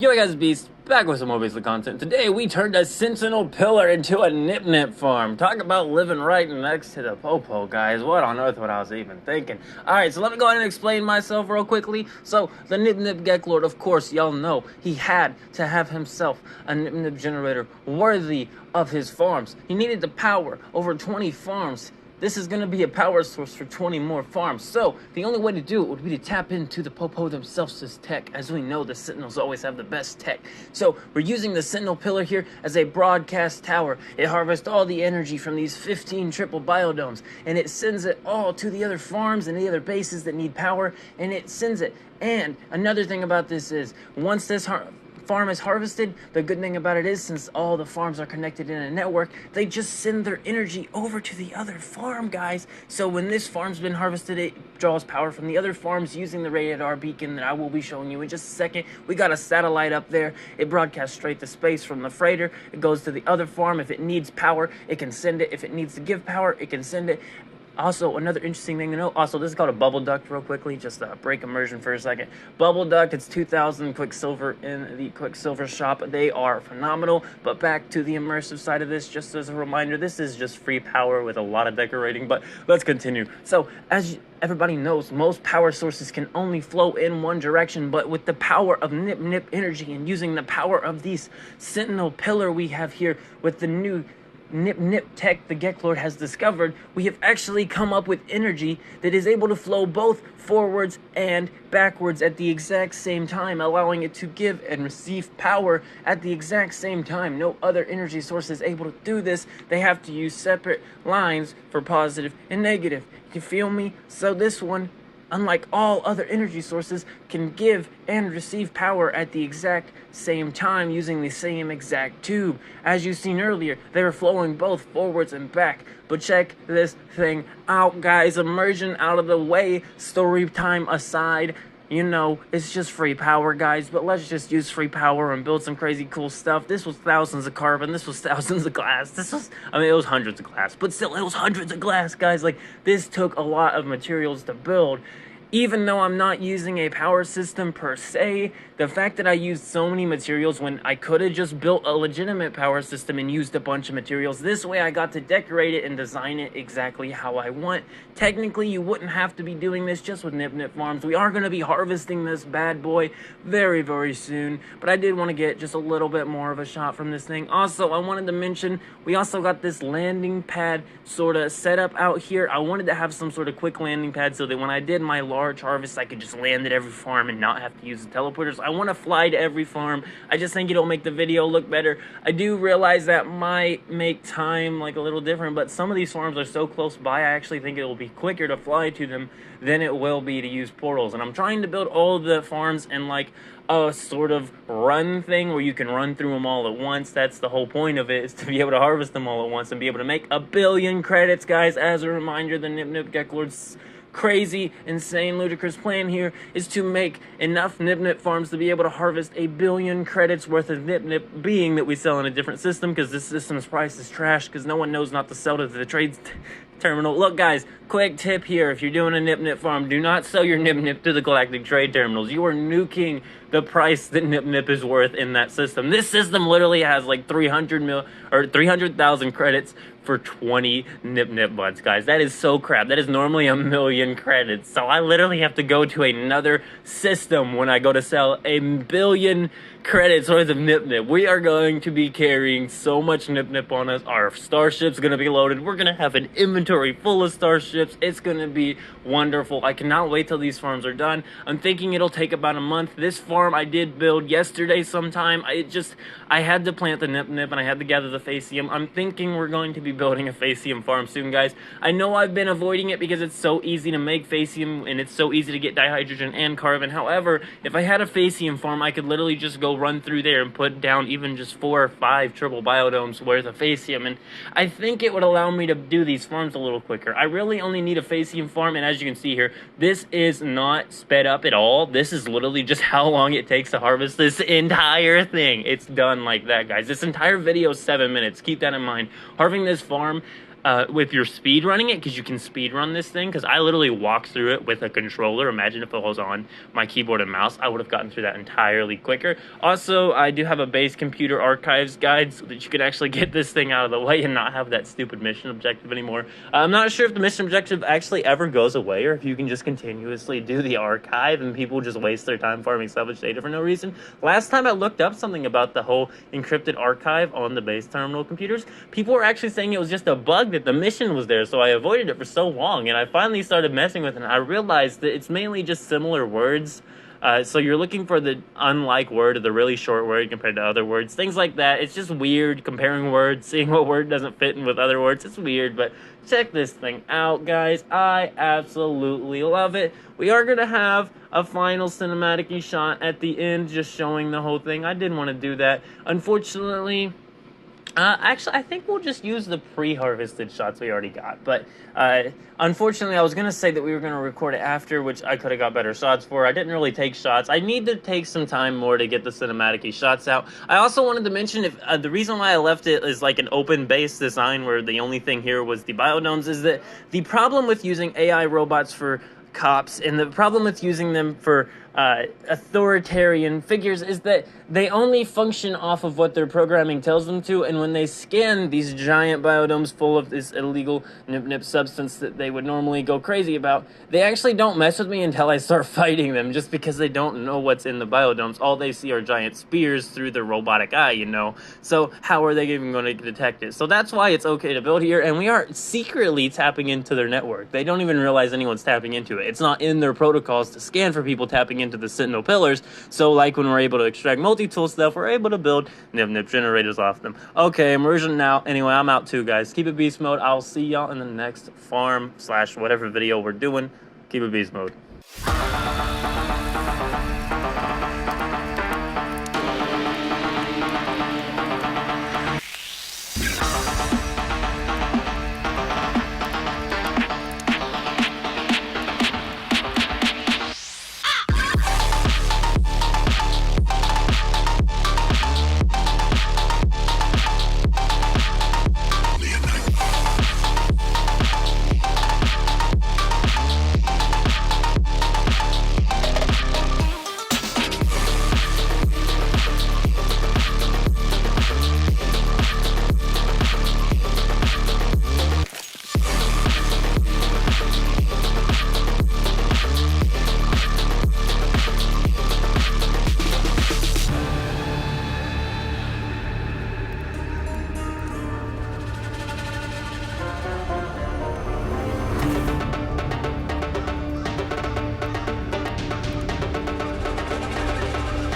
Yo guys, Beast, back with some more basic content. Today we turned a Sentinel pillar into a Nip farm. Talk about living right next to the Popo, guys. What on earth what I was even thinking. Alright, so let me go ahead and explain myself real quickly. So, the Nip geklord, of course, y'all know, he had to have himself a Nip generator worthy of his farms. He needed to power over 20 farms. This is going to be a power source for 20 more farms. So, the only way to do it would be to tap into the Popo themselves' tech. As we know, the Sentinels always have the best tech. So, we're using the Sentinel pillar here as a broadcast tower. It harvests all the energy from these 15 triple biodomes, and it sends it all to the other farms and the other bases that need power, and it sends it. And another thing about this is, once this farm is harvested, the good thing about it is, since all the farms are connected in a network, they just send their energy over to the other farm, guys. So when this farm's been harvested, it draws power from the other farms using the radar beacon that I will be showing you in just a second. We got a satellite up there. It broadcasts straight to space from the freighter. It goes to the other farm. If it needs power, it can send it. If it needs to give power, it can send it. Also, another interesting thing to know, this is called a bubble duct real quickly, just break immersion for a second. Bubble duct, it's 2,000 Quicksilver in the Quicksilver shop. They are phenomenal, but back to the immersive side of this, just as a reminder, this is just free power with a lot of decorating, but let's continue. So, as everybody knows, most power sources can only flow in one direction, but with the power of Nip energy and using the power of these Sentinel pillar we have here with the new Nip tech the geklord has discovered, we have actually come up with energy that is able to flow both forwards and backwards at the exact same time, allowing it to give and receive power at the exact same time. No other energy source is able to do this. They have to use separate lines for positive and negative. You feel me? So this one, unlike all other energy sources, can give and receive power at the exact same time using the same exact tube. As you've seen earlier, they were flowing both forwards and back. But check this thing out, guys. Immersion out of the way, story time aside. You know, it's just free power, guys, but let's just use free power and build some crazy cool stuff. This was thousands of carbon, this was thousands of glass, it was hundreds of glass, but still, it was hundreds of glass, guys. Like, this took a lot of materials to build. Even though I'm not using a power system per se, the fact that I used so many materials when I could have just built a legitimate power system and used a bunch of materials, this way I got to decorate it and design it exactly how I want. Technically, you wouldn't have to be doing this just with Nip farms. We are going to be harvesting this bad boy very, very soon, but I did want to get just a little bit more of a shot from this thing. Also, I wanted to mention, we also got this landing pad sort of set up out here. I wanted to have some sort of quick landing pad so that when I did my large harvest, I could just land at every farm and not have to use the teleporters. I want to fly to every farm. I just think it'll make the video look better. I do realize that might make time like a little different, but some of these farms are so close by, I actually think it will be quicker to fly to them than it will be to use portals. And I'm trying to build all the farms in like a sort of run thing where you can run through them all at once. That's the whole point of it, is to be able to harvest them all at once and be able to make 1 billion credits, guys. As a reminder, the Nip geklord's crazy, insane, ludicrous plan here is to make enough Nip farms to be able to harvest 1 billion credits worth of Nip being that we sell in a different system, because this system's price is trash because no one knows not to sell to the trade terminal. Look, guys, quick tip here: if you're doing a Nip farm, do not sell your Nip to the galactic trade terminals. You are nuking the price that Nip is worth in that system. This system literally has like 300,000 credits for 20 Nip buds, guys. That is so crap. That is normally 1 million credits. So I literally have to go to another system when I go to sell 1 billion credits worth of Nip. We are going to be carrying so much Nip on us. Our starship's going to be loaded. We're going to have an inventory full of starships. It's going to be wonderful. I cannot wait till these farms are done. I'm thinking it'll take about a month. This farm I did build yesterday sometime. I had to plant the Nip and I had to gather the Facium. I'm thinking we're going to be building a Facium farm soon, guys. I know I've been avoiding it because it's so easy to make Facium and it's so easy to get dihydrogen and carbon. However, if I had a Facium farm, I could literally just go run through there and put down even just 4 or 5 triple biodomes worth of Facium, and I think it would allow me to do these farms a little quicker. I really only need a Facium farm, and as you can see here, this is not sped up at all. This is literally just how long it takes to harvest this entire thing. It's done like that, guys. This entire video is 7 minutes. Keep that in mind. Harvesting this farm, if you're speed running it, because you can speed run this thing, because I literally walked through it with a controller. Imagine if it was on my keyboard and mouse, I would have gotten through that entirely quicker. Also, I do have a base computer archives guide so that you could actually get this thing out of the way and not have that stupid mission objective anymore. I'm not sure if the mission objective actually ever goes away, or if you can just continuously do the archive and people just waste their time farming salvage data for no reason. Last time I looked up something about the whole encrypted archive on the base terminal computers, people were actually saying it was just a bug that the mission was there, so I avoided it for so long, and I finally started messing with it, and I realized that it's mainly just similar words. So you're looking for the unlike word or the really short word compared to other words, things like that. It's just weird comparing words, seeing what word doesn't fit in with other words. It's weird, but check this thing out, guys. I absolutely love it. We are going to have a final cinematic shot at the end, just showing the whole thing. I didn't want to do that. Unfortunately, actually, I think we'll just use the pre-harvested shots we already got. But unfortunately, I was going to say that we were going to record it after, which I could have got better shots for. I didn't really take shots. I need to take some time more to get the cinematic shots out. I also wanted to mention, if the reason why I left it as like an open base design where the only thing here was the biodomes is that the problem with using AI robots for cops and the problem with using them for authoritarian figures is that they only function off of what their programming tells them to, and when they scan these giant biodomes full of this illegal nip substance that they would normally go crazy about, they actually don't mess with me until I start fighting them, just because they don't know what's in the biodomes. All they see are giant spears through their robotic eye, you know, so how are they even going to detect it? So that's why it's okay to build here, and we are secretly tapping into their network. They don't even realize anyone's tapping into it. It's not in their protocols to scan for people tapping into the Sentinel pillars, so like when we're able to extract multi-tool stuff, we're able to build nip generators off them. Okay, immersion now. Anyway, I'm out too, guys. Keep it beast mode. I'll see y'all in the next farm / whatever video we're doing. Keep it beast mode.